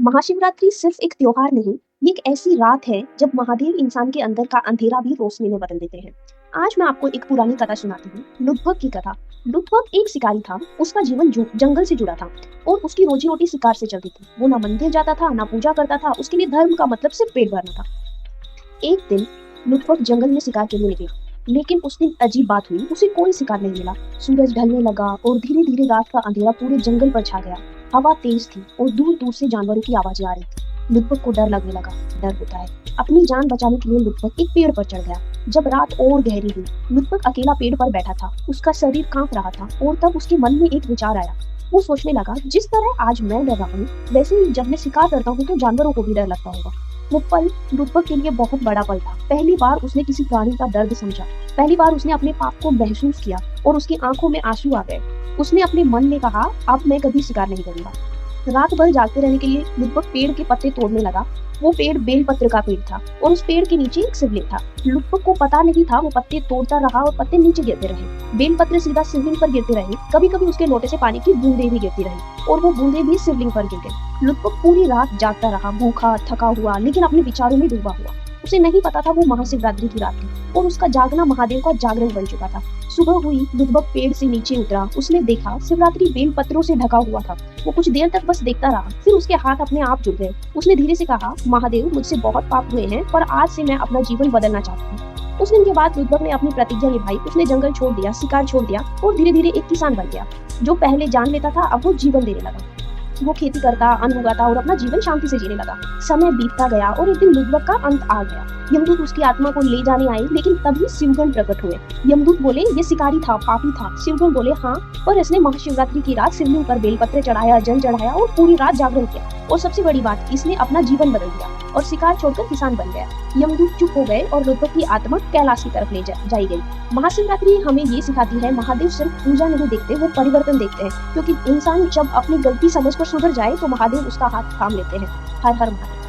महाशिवरात्रि सिर्फ एक त्योहार नहीं, ये एक ऐसी रात है जब महादेव इंसान के अंदर का अंधेरा भी रोशनी में बदल देते हैं। आज मैं आपको एक पुरानी कथा सुनाती हूँ, लुटबक की कथा। लुटबक एक शिकारी था, उसका जीवन जंगल से जुड़ा था और उसकी रोजी रोटी शिकार से चलती थी। वो ना मंदिर जाता था, ना पूजा करता था, उसके लिए धर्म का मतलब सिर्फ पेट भरना था। एक दिन लुटबक जंगल में शिकार के लिए निकला, लेकिन उस दिन अजीब बात हुई, उसे कोई शिकार नहीं मिला। सूरज ढलने लगा और धीरे धीरे रात का अंधेरा पूरे जंगल पर छा गया। हवा तेज थी और दूर दूर से जानवरों की आवाजें आ रही थी। लुटबक को डर लगने लगा। डर होता है। अपनी जान बचाने के लिए लुटबक एक पेड़ पर चढ़ गया। जब रात और गहरी हुई, लुटबक अकेला पेड़ पर बैठा था। उसका शरीर कांप रहा था और तब उसके मन में एक विचार आया। वो सोचने लगा, जिस तरह आज मैं डर रहा हूँ, वैसे ही जब मैं शिकार करता हूँ तो जानवरों को भी डर लगता होगा। वो पल लुटबक के लिए बहुत बड़ा पल था। पहली बार उसने किसी प्राणी का दर्द समझा। पहली बार उसने अपने पाप को महसूस किया और उसकी आंखों में आंसू आ गए। उसने अपने मन में कहा, अब मैं कभी शिकार नहीं करूंगा। रात भर जागते रहने के लिए लुटबक पेड़ के पत्ते तोड़ने लगा। वो पेड़ बेलपत्र का पेड़ था और उस पेड़ के नीचे एक शिवलिंग था। लुटबक को पता नहीं था, वो पत्ते तोड़ता रहा और पत्ते नीचे गिरते रहे। बेलपत्र सीधा शिवलिंग पर गिरते रहे। कभी कभी उसके लोटे से पानी की बूंदें भी गिरती रही और वो बूंदें भी शिवलिंग पर गिर गई। लुटबक पूरी रात जागता रहा, भूखा थका हुआ, लेकिन अपने विचारों में डूबा हुआ। उसे नहीं पता था वो महाशिवरात्रि की रात थी और उसका जागना महादेव का जागरण बन चुका था। सुबह हुई, लुटबक पेड़ से नीचे उतरा। उसने देखा शिवरात्रि बेल पत्रों से ढका हुआ था। वो कुछ देर तक बस देखता रहा, फिर उसके हाथ अपने आप जुड़ गए। उसने धीरे से कहा, महादेव, मुझसे बहुत पाप हुए हैं, पर आज से मैं अपना जीवन बदलना चाहता हूँ। उस दिन के बाद लुटबक ने अपनी प्रतिज्ञा निभाई। उसने जंगल छोड़ दिया, शिकार छोड़ दिया और धीरे धीरे एक किसान बन गया। जो पहले जान लेता था, अब वो जीवन देने लगा। वो खेती करता, अन्न उगाता और अपना जीवन शांति से जीने लगा। समय बीतता गया और एक दिन लुटबक का अंत आ गया। यमदूत उसकी आत्मा को ले जाने आए, लेकिन तभी शिवगण प्रकट हुए। यमदूत बोले, ये शिकारी था, पापी था। शिवगण बोले, हाँ, पर इसने महाशिवरात्रि की रात शिवलिंग पर बेलपत्र चढ़ाया, जल चढ़ाया और पूरी रात जागरण किया। और सबसे बड़ी बात, इसने अपना जीवन बदल दिया और शिकार छोड़कर किसान बन गया। यमदूत चुप हो गए और लुटबक की आत्मा कैलाश की तरफ ले जाई गई। महाशिवरात्रि हमें ये सिखाती है, महादेव सिर्फ पूजा नहीं देखते, वो परिवर्तन देखते हैं। क्योंकि इंसान जब अपनी गलती समझकर सुधर जाए तो महादेव उसका हाथ थाम लेते हैं। हर हर महादेव।